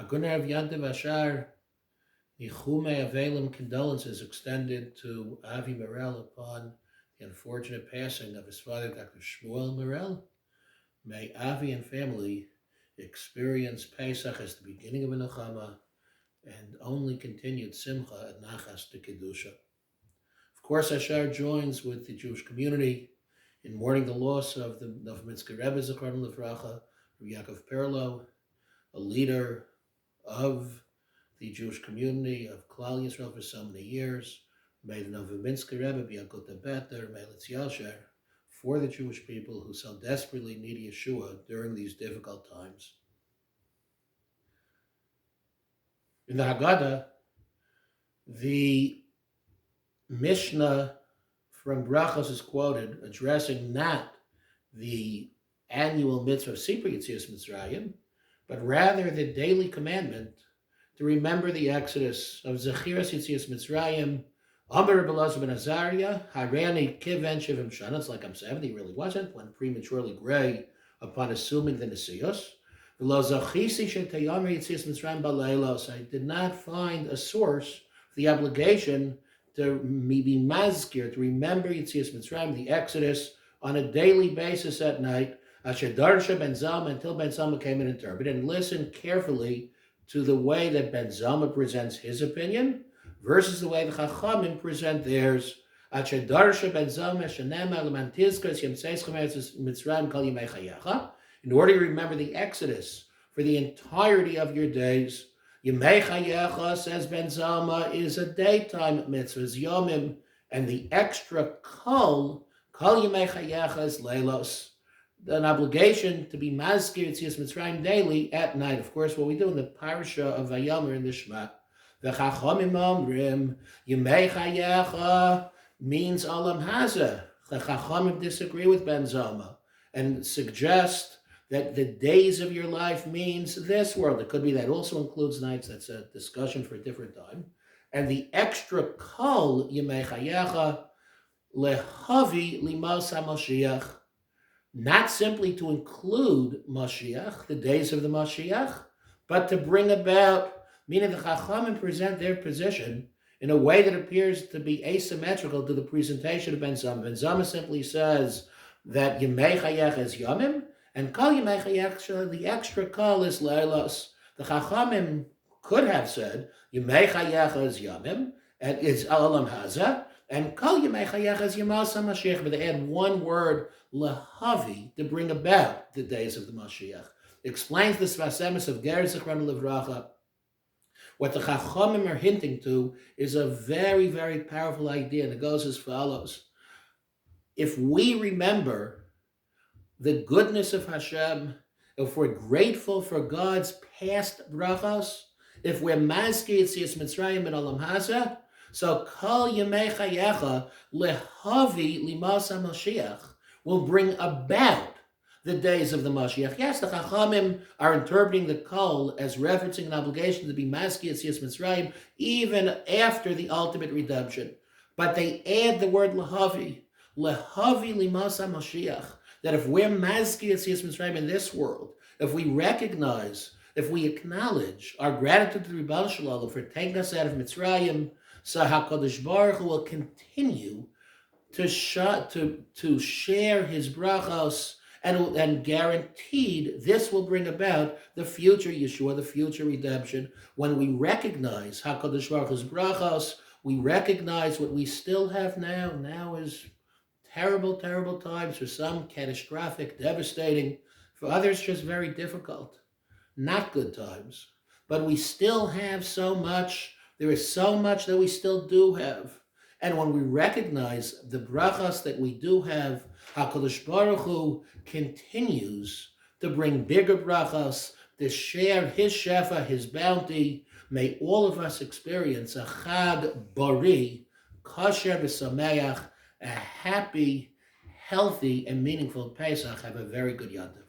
Hagunar of Yantiv Ashar, Nichume Avelim condolences extended to Avi Morel upon the unfortunate passing of his father, Dr. Shmuel Morel. May Avi and family experience Pesach as the beginning of a Nechama and only continued Simcha at Nachas to Kedusha. Of course, Ashar joins with the Jewish community in mourning the loss of the Novominsker Rebbe, Zechron Livracha, Yaakov Perlo, a leader of the Jewish community of Klal Yisrael for so many years. May the Novominsker Rebbe be a good better, may Pesach ASHAR for the Jewish people who so desperately need Yeshua during these difficult times. In the Haggadah, the Mishnah from Brachos is quoted addressing not the annual mitzvah of Sipur Yetzias Mitzrayim, but rather the daily commandment to remember the exodus of Zechiras Yetzias Mitzrayim. Amar Belazar ben Azariah, Harani Kiven Shivim Shana. It's like I'm 70, really wasn't, when prematurely gray upon assuming the Nesios. I did not find a source for the obligation to be mazkir, to remember Yetzias Mitzrayim, the Exodus, on a daily basis at night, Asher Darsha ben Zalma, until Ben Zalma came in and interpreted, and listen carefully to the way that Ben Zalma presents his opinion versus the way the Chachamim present theirs. Asher Darsha ben Zalma shenema leman tizkos yem tzeis Mitzrayim kol yemei chayecha. In order to remember the Exodus for the entirety of your days, Yemei Chayecha, says Ben Zalma, is a daytime mitzvah, Yomim, and the extra Kol Yemei Chayecha is Leilos, an obligation to be Mazkir Yetzias Mitzrayim daily at night. Of course, what we do in the parasha of Vayomer in the Shema, the Chachamim Omrim, Yemei Chayecha means Olam Hazeh. The Chachamim disagree with Ben Zalma and suggest that the days of your life means this world. It could be that also includes nights. That's a discussion for a different time. And the extra kol yemei chayecha lehavi limas HaMashiach, not simply to include Mashiach, the days of the Mashiach, but to bring about, meaning the Chachamim present their position in a way that appears to be asymmetrical to the presentation of Ben Zalma. Ben Zalma simply says that yemei chayecha is yomim, and Kol Yemei Chayecha, the extra Kol is Leilos. The Chachamim could have said Yemei Chayecha is Yamim, and is Olam Hazeh, and Kol Yemei Chayecha is Yemas HaMashiach, but they add one word, Lehavi, to bring about the days of the Mashiach. Explains the Sfas Emes of Ger Zechron Livracha. What the Chachamim are hinting to is a very, very powerful idea, and it goes as follows. If we remember the goodness of Hashem, if we're grateful for God's past brachos, if we're mazkir Yetzias Mitzrayim and Olam Hazeh, so Kol Yemei Chayecha lehavi limas HaMashiach will bring about the days of the Mashiach. Yes, the Chachamim are interpreting the Kol as referencing an obligation to be mazkir Yetzias Mitzrayim even after the ultimate redemption. But they add the word lehavi limas HaMashiach, that if we're mazkir Yetzias Mitzrayim in this world, if we recognize, if we acknowledge our gratitude to the Rebbe Shalom for taking us out of Mitzrayim, so HaKadosh Baruch Hu will continue to share His brachos, and guaranteed this will bring about the future Yeshua, the future redemption. When we recognize HaKadosh Baruch Hu's brachos, we recognize what we still have now. Now is terrible, terrible times. For some, catastrophic, devastating. For others, just very difficult. Not good times. But we still have so much. There is so much that we still do have. And when we recognize the brachas that we do have, HaKadosh Baruch Hu continues to bring bigger brachas, to share His shefa, His bounty. May all of us experience a Chag Bari, Kosher B'Sameach, a happy, healthy, and meaningful Pesach. Have a very good Yom Tov.